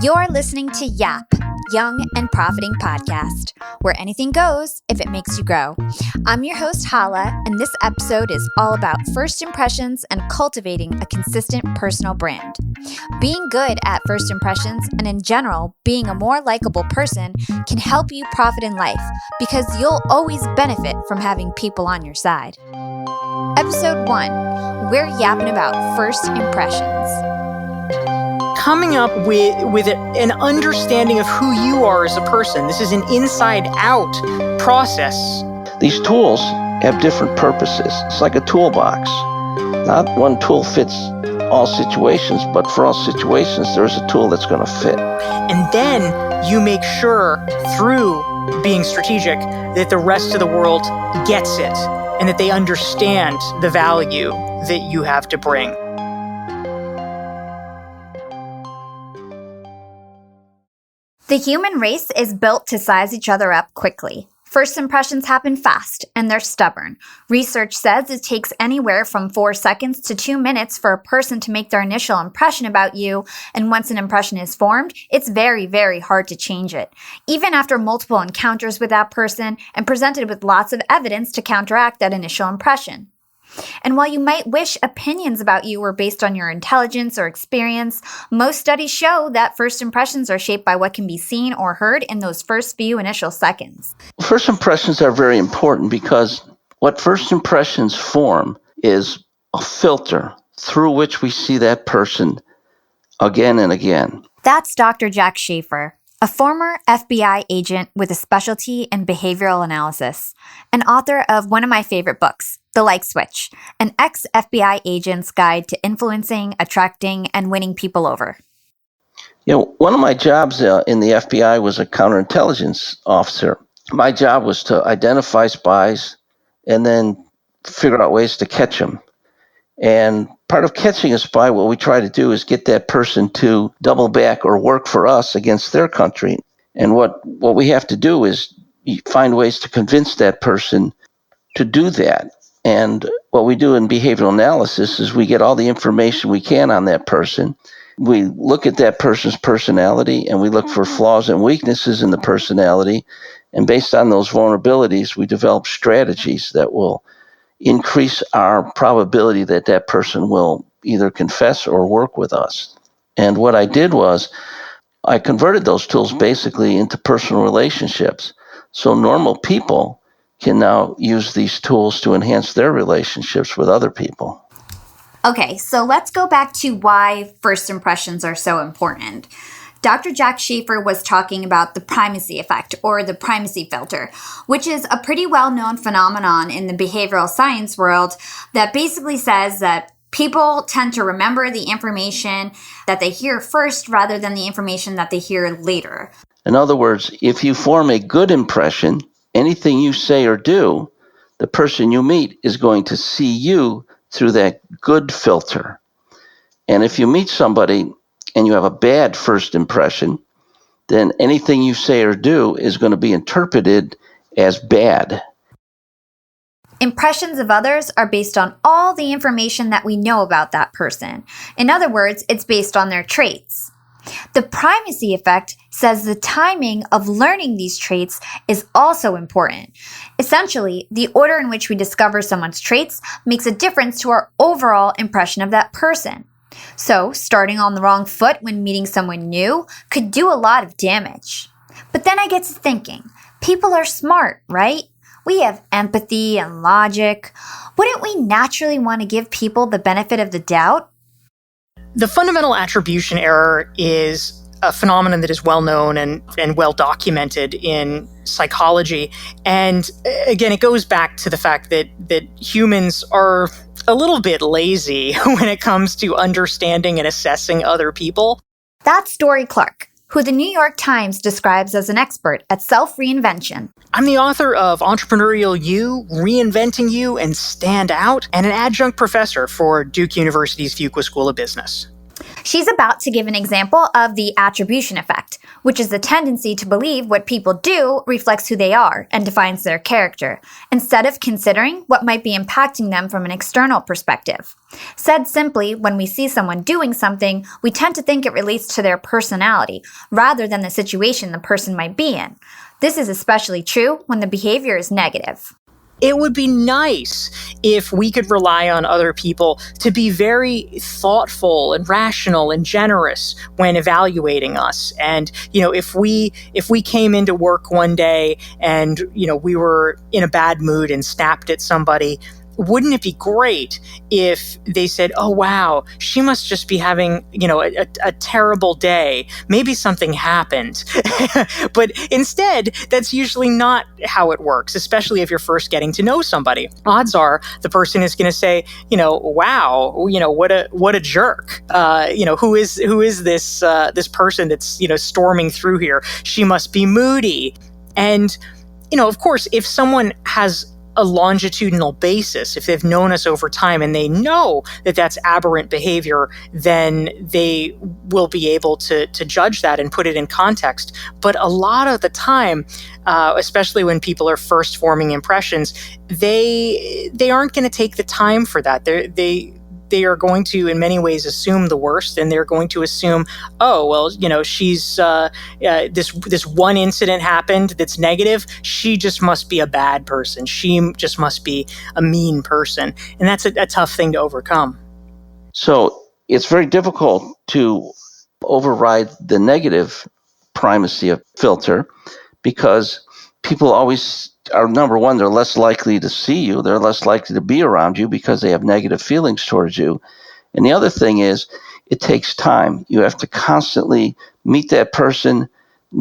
You're listening to YAP, Young and Profiting Podcast, where anything goes if it makes you grow. I'm your host, Hala, and this episode is all about first impressions and cultivating a consistent personal brand. Being good at first impressions and in general, being a more likable person can help you profit in life because you'll always benefit from having people on your side. Episode 1, we're yapping about first impressions. Coming up with an understanding of who you are as a person. This is an inside-out process. These tools have different purposes. It's like a toolbox. Not one tool fits all situations, but for all situations, there's a tool that's going to fit. And then you make sure, through being strategic, that the rest of the world gets it and that they understand the value that you have to bring. The human race is built to size each other up quickly. First impressions happen fast, and they're stubborn. Research says it takes anywhere from 4 seconds to 2 minutes for a person to make their initial impression about you, and once an impression is formed, it's very, very hard to change it. Even after multiple encounters with that person and presented with lots of evidence to counteract that initial impression. And while you might wish opinions about you were based on your intelligence or experience, most studies show that first impressions are shaped by what can be seen or heard in those first few initial seconds. First impressions are very important because what first impressions form is a filter through which we see that person again and again. That's Dr. Jack Schafer, a former FBI agent with a specialty in behavioral analysis, and author of one of my favorite books, The Like Switch, an ex-FBI agent's guide to influencing, attracting, and winning people over. One of my jobs in the FBI was a counterintelligence officer. My job was to identify spies and then figure out ways to catch them. And part of catching a spy, what we try to do is get that person to double back or work for us against their country. And what we have to do is find ways to convince that person to do that. And what we do in behavioral analysis is we get all the information we can on that person. We look at that person's personality and we look for flaws and weaknesses in the personality. And based on those vulnerabilities, we develop strategies that will increase our probability that that person will either confess or work with us. And what I did was I converted those tools basically into personal relationships. So normal people can now use these tools to enhance their relationships with other people. Okay, so let's go back to why first impressions are so important. Dr. Jack Schafer was talking about the primacy effect, or the primacy filter, which is a pretty well-known phenomenon in the behavioral science world that basically says that people tend to remember the information that they hear first rather than the information that they hear later. In other words, if you form a good impression, anything you say or do, the person you meet is going to see you through that good filter. And if you meet somebody and you have a bad first impression, then anything you say or do is going to be interpreted as bad. Impressions of others are based on all the information that we know about that person. In other words, it's based on their traits. The primacy effect says the timing of learning these traits is also important. Essentially, the order in which we discover someone's traits makes a difference to our overall impression of that person. So, starting on the wrong foot when meeting someone new could do a lot of damage. But then I get to thinking, people are smart, right? We have empathy and logic. Wouldn't we naturally want to give people the benefit of the doubt? The fundamental attribution error is a phenomenon that is well known and well documented in psychology. And again, it goes back to the fact that humans are a little bit lazy when it comes to understanding and assessing other people. That's Dorie Clark, who the New York Times describes as an expert at self-reinvention. I'm the author of Entrepreneurial You, Reinventing You, and Stand Out, and an adjunct professor for Duke University's Fuqua School of Business. She's about to give an example of the attribution effect, which is the tendency to believe what people do reflects who they are and defines their character, instead of considering what might be impacting them from an external perspective. Said simply, when we see someone doing something, we tend to think it relates to their personality, rather than the situation the person might be in. This is especially true when the behavior is negative. It would be nice if we could rely on other people to be very thoughtful and rational and generous when evaluating us. And, if we came into work one day and, we were in a bad mood and snapped at somebody, wouldn't it be great if they said, oh, wow, she must just be having, a terrible day. Maybe something happened. But instead, that's usually not how it works, especially if you're first getting to know somebody. Odds are the person is going to say, wow, what a jerk. Who is this person that's, storming through here? She must be moody. And, of course, if someone has a longitudinal basis, if they've known us over time and they know that that's aberrant behavior, then they will be able to judge that and put it in context. But a lot of the time, especially when people are first forming impressions, they aren't going to take the time for that. They are going to, in many ways, assume the worst, and they're going to assume, oh, well, she's this one incident happened that's negative. She just must be a bad person. She just must be a mean person, and that's a tough thing to overcome. So it's very difficult to override the negative primacy of filter, because people always are, number one, they're less likely to see you. They're less likely to be around you because they have negative feelings towards you. And the other thing is, it takes time. You have to constantly meet that person,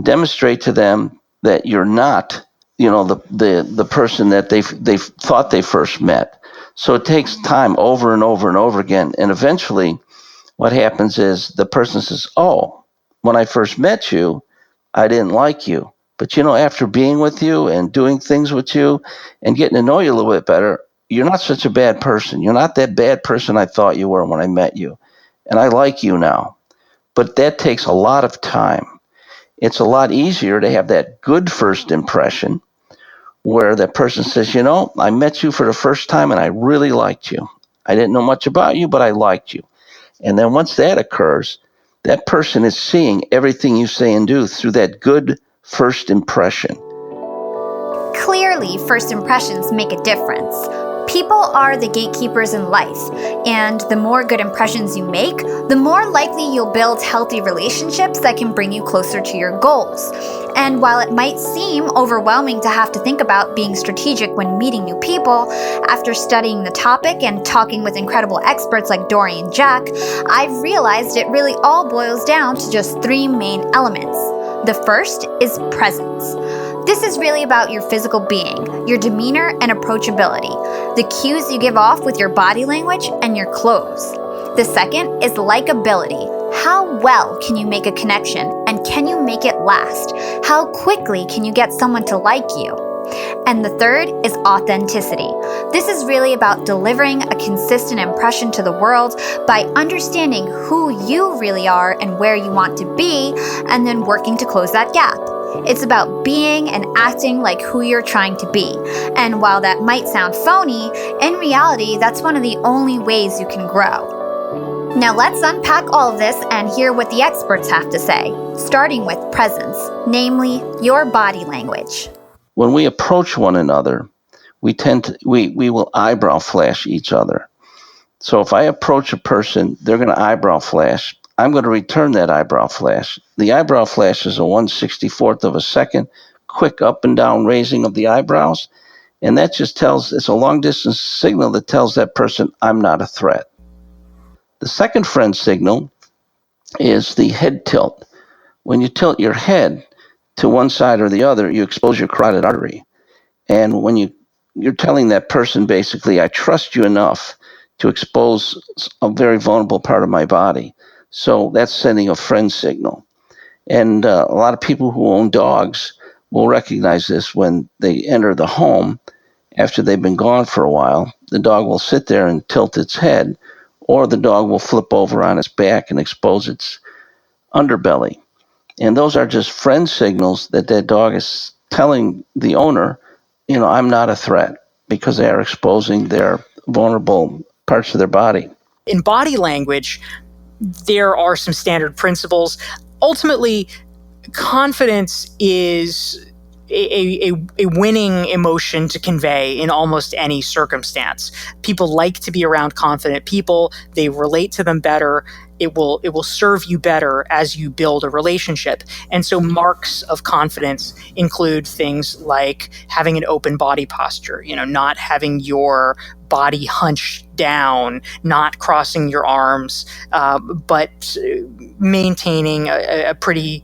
demonstrate to them that you're not, the person that they thought they first met. So it takes time over and over and over again. And eventually what happens is the person says, oh, when I first met you, I didn't like you. But, after being with you and doing things with you and getting to know you a little bit better, you're not such a bad person. You're not that bad person I thought you were when I met you. And I like you now. But that takes a lot of time. It's a lot easier to have that good first impression where that person says, I met you for the first time and I really liked you. I didn't know much about you, but I liked you. And then once that occurs, that person is seeing everything you say and do through that good first impression. Clearly, first impressions make a difference. People are the gatekeepers in life, and the more good impressions you make, the more likely you'll build healthy relationships that can bring you closer to your goals. And while it might seem overwhelming to have to think about being strategic when meeting new people, after studying the topic and talking with incredible experts like Dorie and Jack, I've realized it really all boils down to just three main elements. The first is presence. This is really about your physical being, your demeanor and approachability, the cues you give off with your body language and your clothes. The second is likability. How well can you make a connection, and can you make it last? How quickly can you get someone to like you? And the third is authenticity. This is really about delivering a consistent impression to the world by understanding who you really are and where you want to be, and then working to close that gap. It's about being and acting like who you're trying to be. And while that might sound phony, in reality, that's one of the only ways you can grow. Now let's unpack all of this and hear what the experts have to say, starting with presence, namely your body language. When we approach one another, we will eyebrow flash each other. So if I approach a person, they're going to eyebrow flash. I'm going to return that eyebrow flash. The eyebrow flash is a 1/64th of a second, quick up and down raising of the eyebrows. And that just it's a long distance signal that tells that person, I'm not a threat. The second friend signal is the head tilt. When you tilt your head to one side or the other, you expose your carotid artery. And when you're telling that person, basically, I trust you enough to expose a very vulnerable part of my body. So that's sending a friend signal. And a lot of people who own dogs will recognize this when they enter the home after they've been gone for a while. The dog will sit there and tilt its head, or the dog will flip over on its back and expose its underbelly. And those are just friend signals that that dog is telling the owner, I'm not a threat, because they are exposing their vulnerable parts of their body. In body language, there are some standard principles. Ultimately, confidence is a winning emotion to convey in almost any circumstance. People like to be around confident people. They relate to them better. It will serve you better as you build a relationship. And so marks of confidence include things like having an open body posture, not having your body hunched down, not crossing your arms, but maintaining a pretty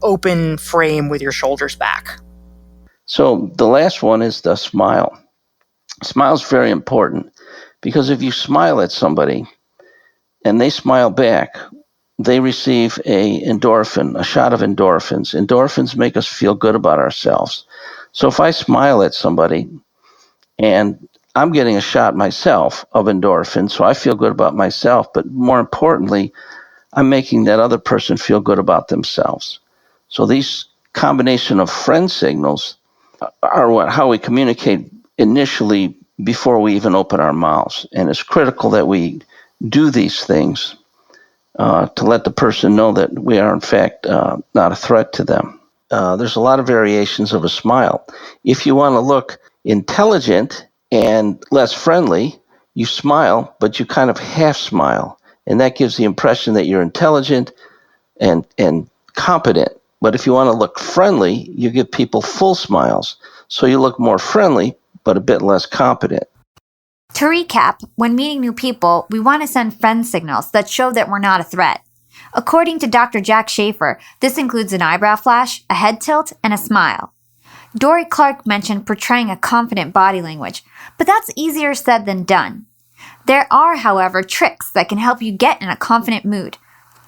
open frame with your shoulders back. So the last one is the smile. Smile is very important, because if you smile at somebody and they smile back, they receive a shot of endorphins. Endorphins make us feel good about ourselves. So if I smile at somebody and I'm getting a shot myself of endorphins, so I feel good about myself, but more importantly, I'm making that other person feel good about themselves. So these combination of friend signals are how we communicate initially before we even open our mouths. And it's critical that we do these things to let the person know that we are, in fact, not a threat to them. There's a lot of variations of a smile. If you want to look intelligent and less friendly, you smile, but you kind of half smile. And that gives the impression that you're intelligent and competent. But if you want to look friendly, you give people full smiles. So you look more friendly, but a bit less competent. To recap, when meeting new people, we want to send friend signals that show that we're not a threat. According to Dr. Jack Schafer, this includes an eyebrow flash, a head tilt, and a smile. Dorie Clark mentioned portraying a confident body language, but that's easier said than done. There are, however, tricks that can help you get in a confident mood.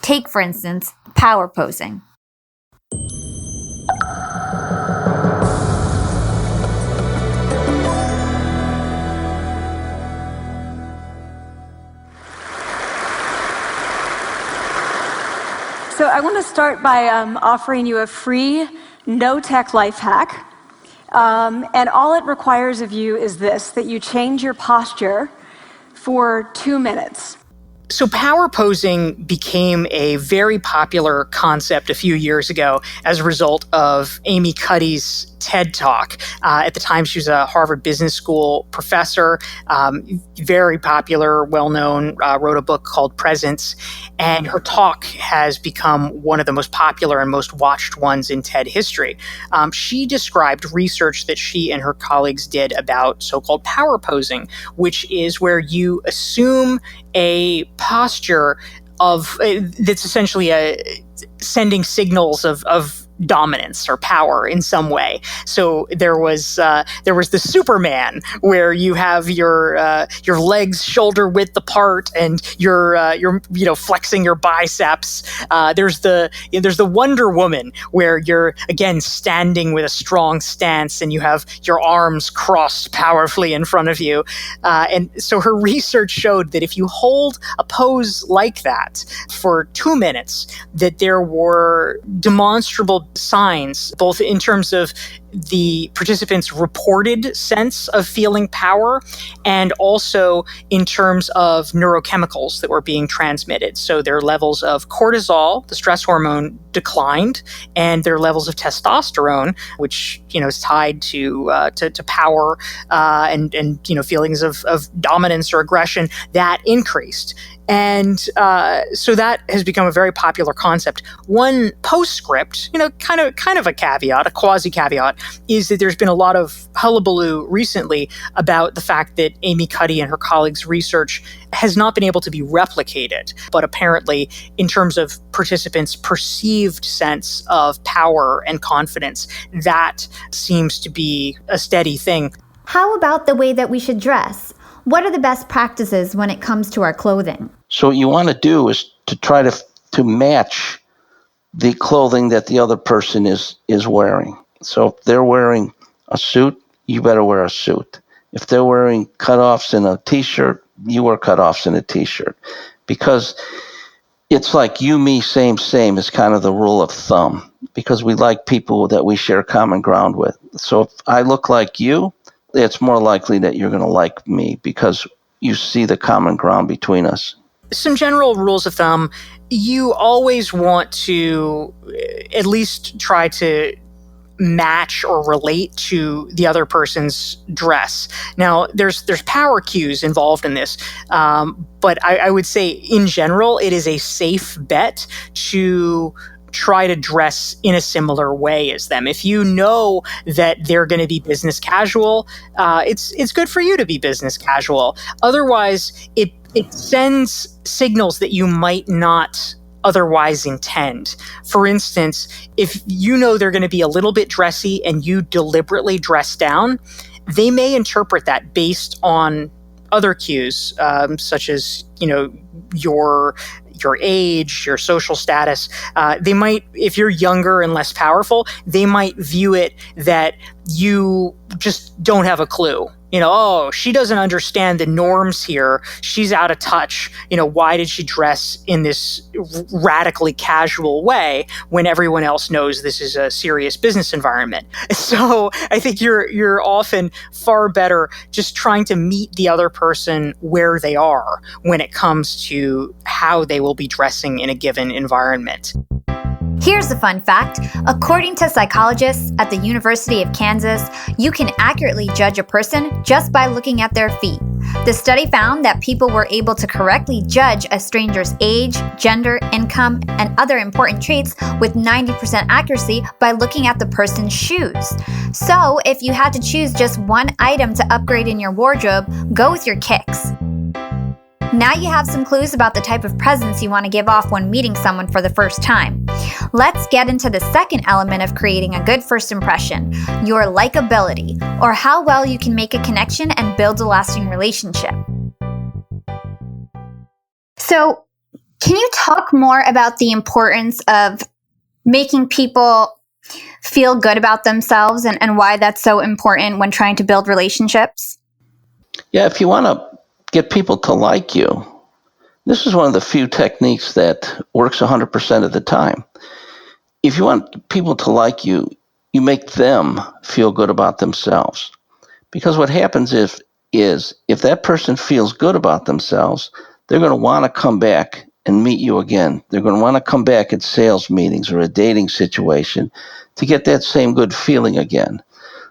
Take, for instance, power posing. So I want to start by offering you a free, no-tech life hack. And all it requires of you is this, that you change your posture for 2 minutes. So power posing became a very popular concept a few years ago as a result of Amy Cuddy's TED Talk. At the time, she was a Harvard Business School professor, very popular, well-known, wrote a book called Presence, and her talk has become one of the most popular and most watched ones in TED history. She described research that she and her colleagues did about so-called power posing, which is where you assume a posture of that's essentially sending signals of dominance or power in some way. So there was the Superman, where you have your legs shoulder width apart and you're flexing your biceps. There's the Wonder Woman, where you're again standing with a strong stance and you have your arms crossed powerfully in front of you. And so her research showed that if you hold a pose like that for 2 minutes, that there were demonstrable signs, both in terms of the participants' reported sense of feeling power and also in terms of neurochemicals that were being transmitted. So their levels of cortisol, the stress hormone, declined, and their levels of testosterone, which is tied to power and feelings of dominance or aggression, that increased. And so that has become a very popular concept. One postscript, kind of a caveat, a quasi-caveat, is that there's been a lot of hullabaloo recently about the fact that Amy Cuddy and her colleagues' research has not been able to be replicated. But apparently, in terms of participants' perceived sense of power and confidence, that seems to be a steady thing. How about the way that we should dress? What are the best practices when it comes to our clothing? So what you want to do is to try to match the clothing that the other person is wearing. So if they're wearing a suit, you better wear a suit. If they're wearing cutoffs and a t-shirt, you wear cutoffs and a t-shirt. Because it's like you, me, same is kind of the rule of thumb, because we like people that we share common ground with. So if I look like you, it's more likely that you're going to like me because you see the common ground between us. Some general rules of thumb: you always want to at least try to match or relate to the other person's dress. Now, there's power cues involved in this, but I would say in general, it is a safe bet to try to dress in a similar way as them. If you know that they're going to be business casual, it's good for you to be business casual. Otherwise, it sends signals that you might not otherwise intend. For instance, if you know they're going to be a little bit dressy and you deliberately dress down, they may interpret that based on other cues, such as, your age, your social status. They might, if you're younger and less powerful, they might view it that you just don't have a clue. Oh, she doesn't understand the norms here. She's out of touch. Why did she dress in this radically casual way when everyone else knows this is a serious business environment? So I think you're often far better just trying to meet the other person where they are when it comes to how they will be dressing in a given environment. Here's a fun fact. According to psychologists at the University of Kansas, you can accurately judge a person just by looking at their feet. The study found that people were able to correctly judge a stranger's age, gender, income, and other important traits with 90% accuracy by looking at the person's shoes. So, if you had to choose just one item to upgrade in your wardrobe, go with your kicks. Now you have some clues about the type of presents you want to give off when meeting someone for the first time. Let's get into the second element of creating a good first impression, your likability, or how well you can make a connection and build a lasting relationship. So, can you talk more about the importance of making people feel good about themselves and why that's so important when trying to build relationships? Yeah, if you want to get people to like you, this is one of the few techniques that works 100% of the time. If you want people to like you, you make them feel good about themselves. Because what happens is if that person feels good about themselves, they're going to want to come back and meet you again. They're going to want to come back at sales meetings or a dating situation to get that same good feeling again.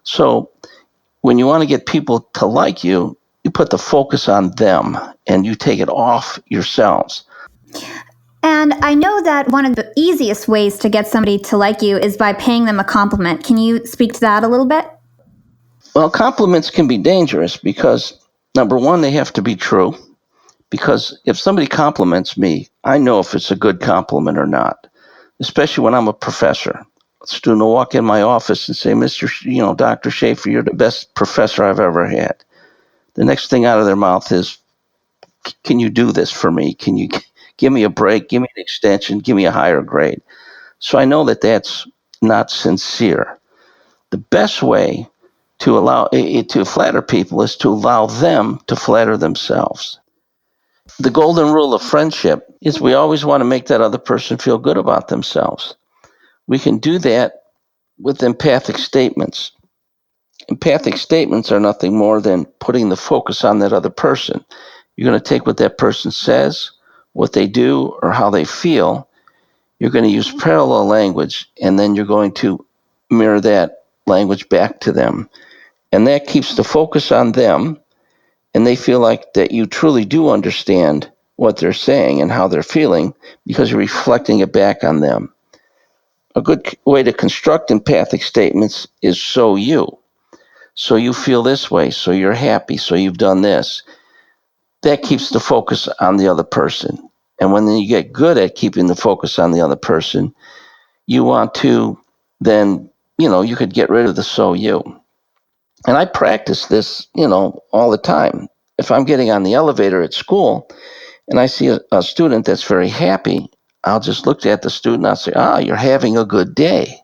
So when you want to get people to like you, you put the focus on them and you take it off yourselves. And I know that one of the easiest ways to get somebody to like you is by paying them a compliment. Can you speak to that a little bit? Well, compliments can be dangerous because, number one, they have to be true. Because if somebody compliments me, I know if it's a good compliment or not, especially when I'm a professor. A student will walk in my office and say, Dr. Schafer, you're the best professor I've ever had. The next thing out of their mouth is, can you do this for me? Can you give me a break? Give me an extension? Give me a higher grade? So I know that that's not sincere. The best way to flatter people is to allow them to flatter themselves. The golden rule of friendship is we always want to make that other person feel good about themselves. We can do that with empathic statements. Empathic statements are nothing more than putting the focus on that other person. You're going to take what that person says, what they do, or how they feel. You're going to use parallel language, and then you're going to mirror that language back to them. And that keeps the focus on them, and they feel like that you truly do understand what they're saying and how they're feeling because you're reflecting it back on them. A good way to construct empathic statements is so you feel this way, so you're happy, so you've done this. That keeps the focus on the other person. And when you get good at keeping the focus on the other person, you want to then, you could get rid of the so you. And I practice this, all the time. If I'm getting on the elevator at school and I see a student that's very happy, I'll just look at the student and I'll say, you're having a good day.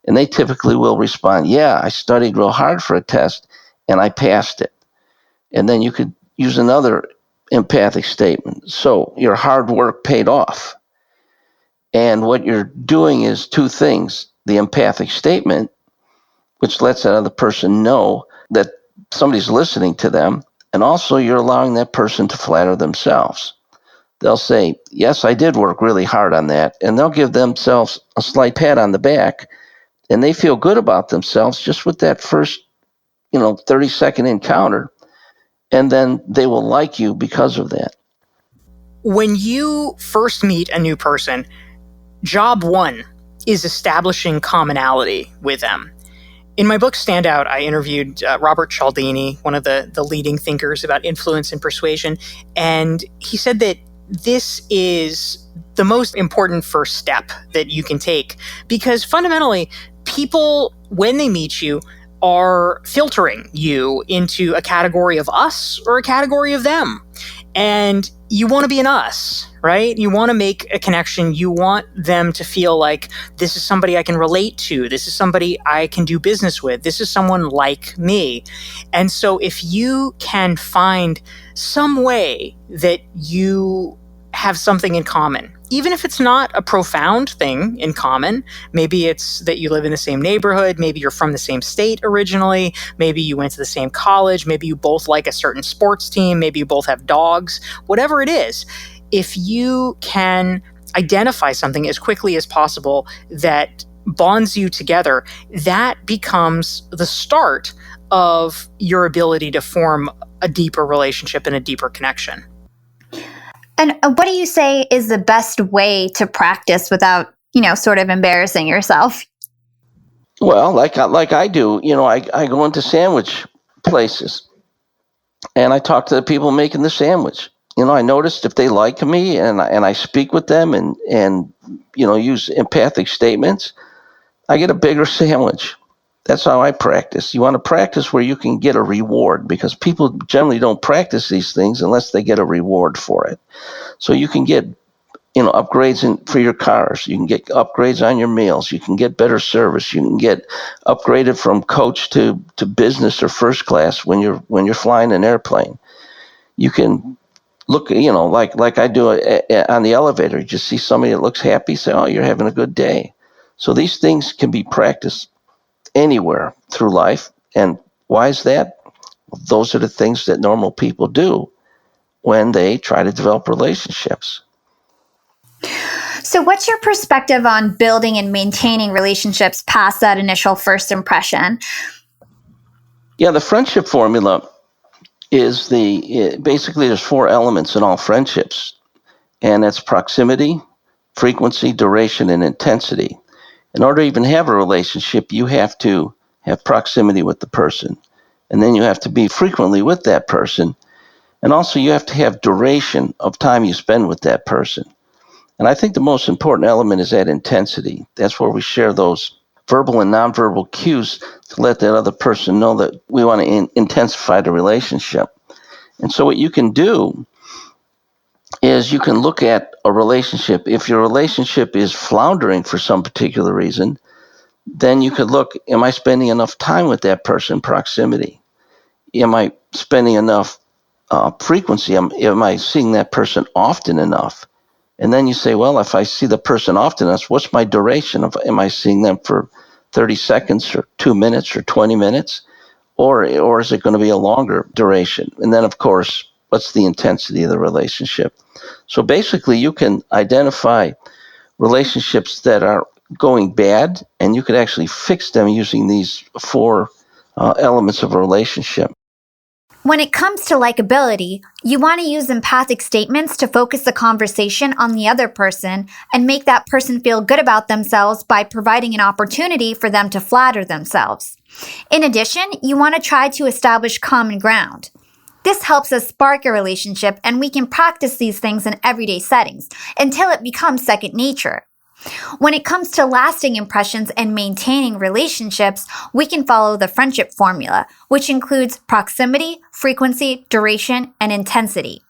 And they typically will respond, yeah, I studied real hard for a test and I passed it. And then you could use another empathic statement. So your hard work paid off. And what you're doing is two things: the empathic statement, which lets that other person know that somebody's listening to them, and also you're allowing that person to flatter themselves. They'll say, yes, I did work really hard on that, and they'll give themselves a slight pat on the back, and they feel good about themselves just with that first 30-second encounter, and then they will like you because of that. When you first meet a new person, job one is establishing commonality with them. In my book, Standout, I interviewed Robert Cialdini, one of the leading thinkers about influence and persuasion, and he said that this is the most important first step that you can take, because fundamentally, people, when they meet you, are filtering you into a category of us or a category of them. And you want to be an us, right? You want to make a connection. You want them to feel like this is somebody I can relate to. This is somebody I can do business with. This is someone like me. And so if you can find some way that you have something in common, even if it's not a profound thing in common, maybe it's that you live in the same neighborhood, maybe you're from the same state originally, maybe you went to the same college, maybe you both like a certain sports team, maybe you both have dogs, whatever it is, if you can identify something as quickly as possible that bonds you together, that becomes the start of your ability to form a deeper relationship and a deeper connection. And what do you say is the best way to practice without, sort of embarrassing yourself? Well, like I do, I go into sandwich places and I talk to the people making the sandwich. I noticed if they like me and I speak with them and use empathic statements, I get a bigger sandwich. That's how I practice. You want to practice where you can get a reward, because people generally don't practice these things unless they get a reward for it. So you can get upgrades for your cars. You can get upgrades on your meals. You can get better service. You can get upgraded from coach to business or first class when you're flying an airplane. You can look, like I do on the elevator. You just see somebody that looks happy, say, "Oh, you're having a good day." So these things can be practiced anywhere through life. And why is that? Those are the things that normal people do when they try to develop relationships. So, what's your perspective on building and maintaining relationships past that initial first impression? Yeah, the friendship formula is basically there's 4 elements in all friendships, and that's proximity, frequency, duration, and intensity. In order to even have a relationship, you have to have proximity with the person, and then you have to be frequently with that person, and also you have to have duration of time you spend with that person. And I think the most important element is that intensity. That's where we share those verbal and nonverbal cues to let that other person know that we want to intensify the relationship. And so what you can do is you can look at a relationship. If your relationship is floundering for some particular reason, then you could look, am I spending enough time with that person, proximity? Am I spending enough frequency? Am I seeing that person often enough? And then you say, well, if I see the person often enough, what's my duration? Am I seeing them for 30 seconds or 2 minutes or 20 minutes? Or is it going to be a longer duration? And then, of course, what's the intensity of the relationship? So basically, you can identify relationships that are going bad, and you could actually fix them using these 4 elements of a relationship. When it comes to likability, you want to use empathic statements to focus the conversation on the other person and make that person feel good about themselves by providing an opportunity for them to flatter themselves. In addition, you want to try to establish common ground. This helps us spark a relationship, and we can practice these things in everyday settings until it becomes second nature. When it comes to lasting impressions and maintaining relationships, we can follow the friendship formula, which includes proximity, frequency, duration, and intensity.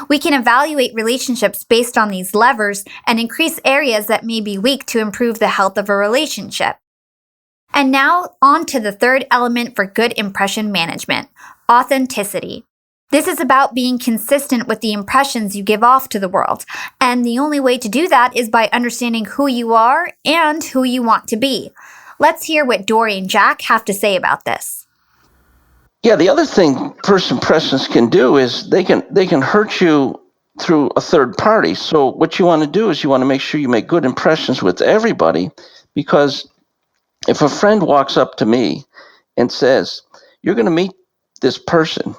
We can evaluate relationships based on these levers and increase areas that may be weak to improve the health of a relationship. And now, on to the third element for good impression management: authenticity. This is about being consistent with the impressions you give off to the world. And the only way to do that is by understanding who you are and who you want to be. Let's hear what Dorie and Jack have to say about this. Yeah, the other thing first impressions can do is they can hurt you through a third party. So what you want to do is you want to make sure you make good impressions with everybody, because if a friend walks up to me and says, "You're going to meet this person,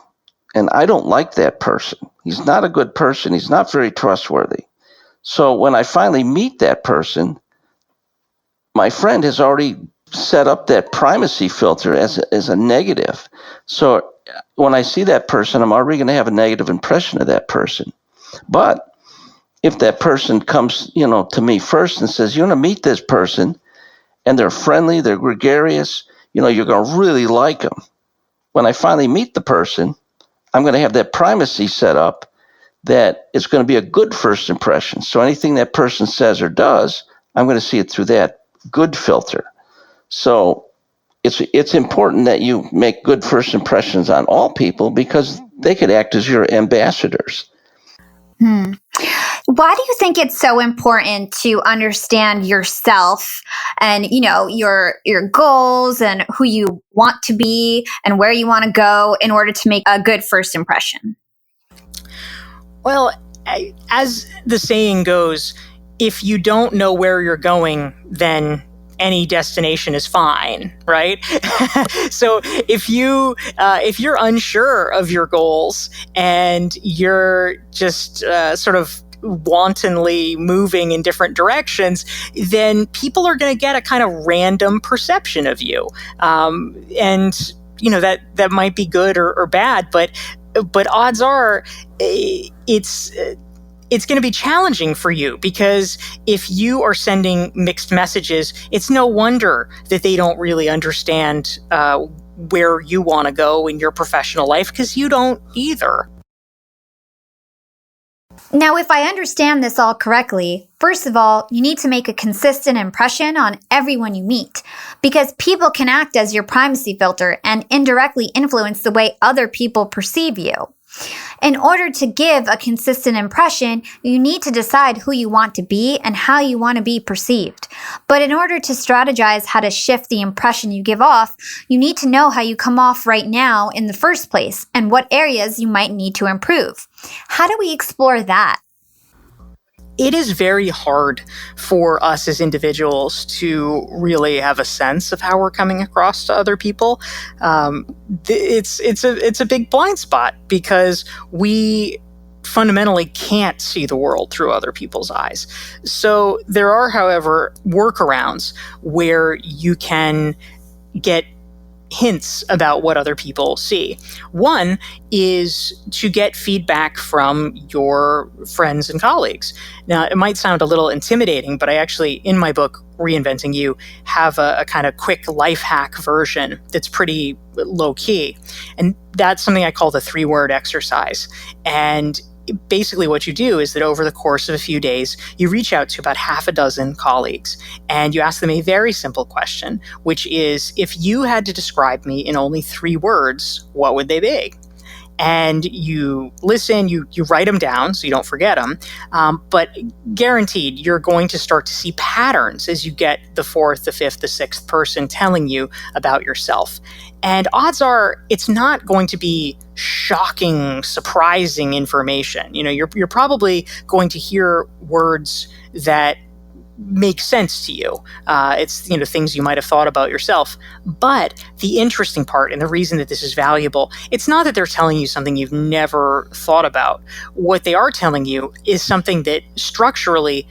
and I don't like that person. He's not a good person. He's not very trustworthy." So when I finally meet that person, my friend has already set up that primacy filter as a negative. So when I see that person, I'm already going to have a negative impression of that person. But if that person comes, to me first and says, "You're going to meet this person, and they're friendly, they're gregarious, you're going to really like them." When I finally meet the person, I'm going to have that primacy set up that it's going to be a good first impression. So anything that person says or does, I'm going to see it through that good filter. So it's important that you make good first impressions on all people, because they could act as your ambassadors. Why do you think it's so important to understand yourself and, your goals and who you want to be and where you want to go in order to make a good first impression? Well, as the saying goes, if you don't know where you're going, then any destination is fine, right? So if you're unsure of your goals and you're just sort of wantonly moving in different directions, then people are going to get a kind of random perception of you, and that might be good or bad, but odds are it's going to be challenging for you, because if you are sending mixed messages, it's no wonder that they don't really understand where you want to go in your professional life, because you don't either. Now, if I understand this all correctly, first of all, you need to make a consistent impression on everyone you meet, because people can act as your primacy filter and indirectly influence the way other people perceive you. In order to give a consistent impression, you need to decide who you want to be and how you want to be perceived. But in order to strategize how to shift the impression you give off, you need to know how you come off right now in the first place and what areas you might need to improve. How do we explore that? It is very hard for us as individuals to really have a sense of how we're coming across to other people. It's a big blind spot, because we fundamentally can't see the world through other people's eyes. So there are, however, workarounds where you can get hints about what other people see. One is to get feedback from your friends and colleagues. Now, it might sound a little intimidating, but I actually, in my book, Reinventing You, have a kind of quick life hack version that's pretty low key. And that's something I call the 3-word exercise. And basically what you do is that over the course of a few days, you reach out to about half a dozen colleagues and you ask them a very simple question, which is, if you had to describe me in only 3 words, what would they be? And you listen, you write them down so you don't forget them. But guaranteed, you're going to start to see patterns as you get the 4th, the 5th, the 6th person telling you about yourself. And odds are it's not going to be shocking, surprising information. You're probably going to hear words that make sense to you. It's things you might have thought about yourself. But the interesting part, and the reason that this is valuable, it's not that they're telling you something you've never thought about. What they are telling you is something that structurally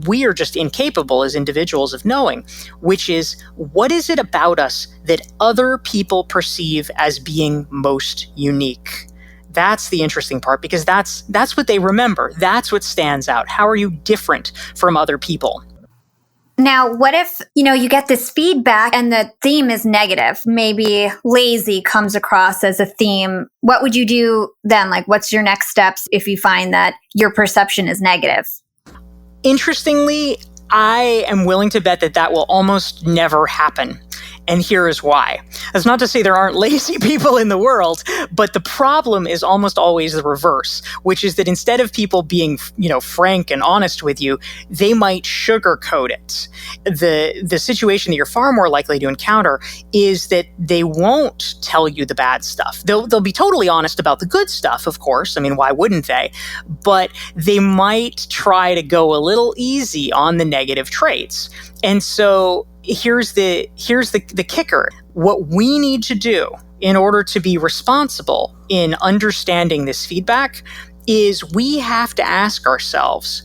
we are just incapable as individuals of knowing, which is, what is it about us that other people perceive as being most unique? That's the interesting part, because that's what they remember. That's what stands out. How are you different from other people? Now, what if, you get this feedback and the theme is negative? Maybe lazy comes across as a theme. What would you do then? What's your next steps if you find that your perception is negative? Interestingly, I am willing to bet that will almost never happen. and here is why. That's not to say there aren't lazy people in the world, but the problem is almost always the reverse, which is that instead of people being, frank and honest with you, they might sugarcoat it. The situation that you're far more likely to encounter is that they won't tell you the bad stuff. They'll be totally honest about the good stuff, of course. I mean, why wouldn't they? But they might try to go a little easy on the negative traits. And so here's the kicker. What we need to do in order to be responsible in understanding this feedback is we have to ask ourselves,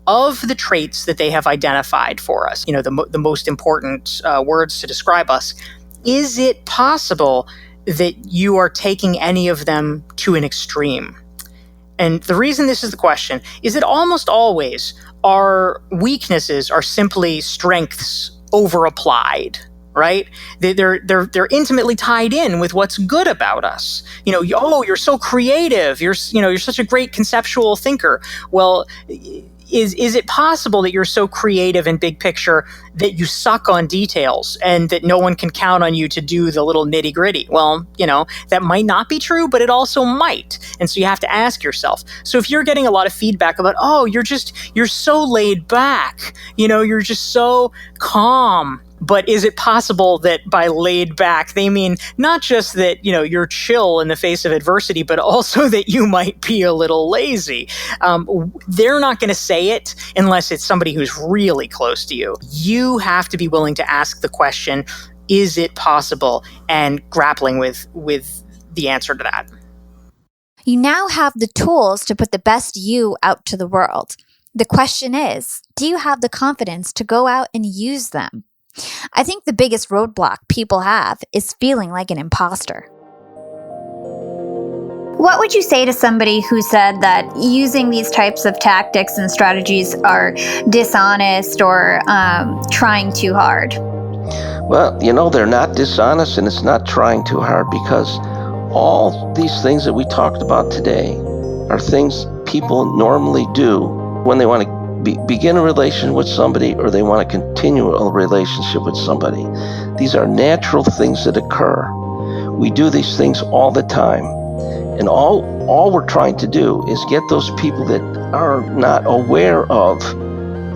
of the traits that they have identified for us, the most important words to describe us, is it possible that you are taking any of them to an extreme? And the reason this is the question is that almost always our weaknesses are simply strengths over-applied, right? They're intimately tied in with what's good about us. You're so creative. You're such a great conceptual thinker. Well, is it possible that you're so creative and big picture that you suck on details and that no one can count on you to do the little nitty gritty? Well, that might not be true, but it also might. And so you have to ask yourself. So if you're getting a lot of feedback about, you're so laid back, you're just so calm. But is it possible that by laid back, they mean not just that, you're chill in the face of adversity, but also that you might be a little lazy? They're not going to say it unless it's somebody who's really close to you. You have to be willing to ask the question, is it possible? And grappling with the answer to that. You now have the tools to put the best you out to the world. The question is, do you have the confidence to go out and use them? I think the biggest roadblock people have is feeling like an imposter. What would you say to somebody who said that using these types of tactics and strategies are dishonest or trying too hard? Well, they're not dishonest and it's not trying too hard, because all these things that we talked about today are things people normally do when they want to begin a relation with somebody or they want to continue a relationship with somebody. These are natural things that occur. We do these things all the time. And all we're trying to do is get those people that are not aware of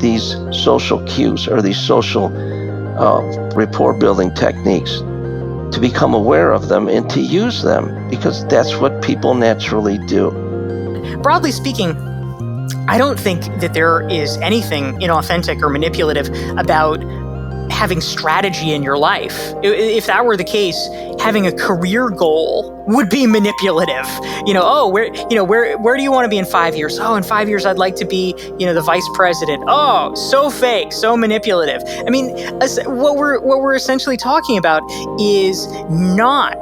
these social cues or these social rapport building techniques to become aware of them and to use them, because that's what people naturally do. Broadly speaking, I don't think that there is anything inauthentic or manipulative about having strategy in your life. If that were the case, having a career goal would be manipulative. Where do you want to be in 5 years? Oh, in 5 years, I'd like to be, the vice president. Oh, so fake, so manipulative. I mean, what we're essentially talking about is not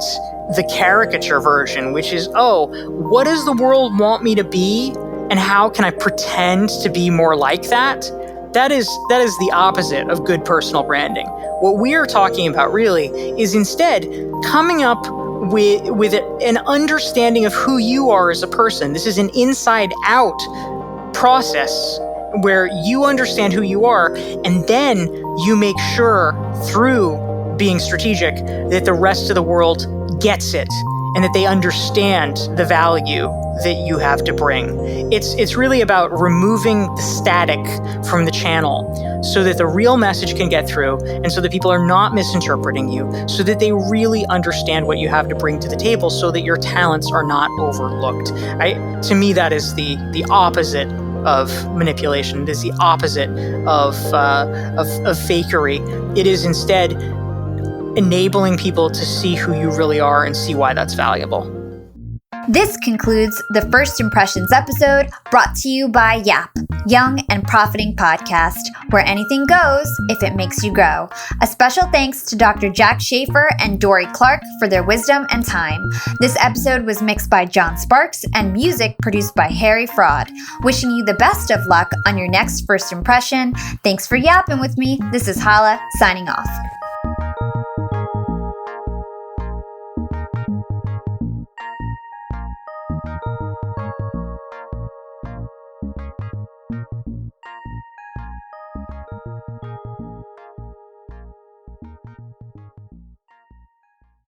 the caricature version, which is, what does the world want me to be? And how can I pretend to be more like that? That is the opposite of good personal branding. What we are talking about really is instead coming up with an understanding of who you are as a person. This is an inside-out process where you understand who you are, and then you make sure through being strategic that the rest of the world gets it and that they understand the value that you have to bring. It's really about removing the static from the channel so that the real message can get through and so that people are not misinterpreting you, so that they really understand what you have to bring to the table so that your talents are not overlooked. To me, that is the opposite of manipulation. It is the opposite of fakery. It is instead enabling people to see who you really are and see why that's valuable. This concludes the First Impressions episode, brought to you by Yap, Young and Profiting Podcast, where anything goes if it makes you grow. A special thanks to Dr. Jack Schafer and Dorie Clark for their wisdom and time. This episode was mixed by John Sparks and music produced by Harry Fraud. Wishing you the best of luck on your next first impression. Thanks for yapping with me. This is Hala, signing off.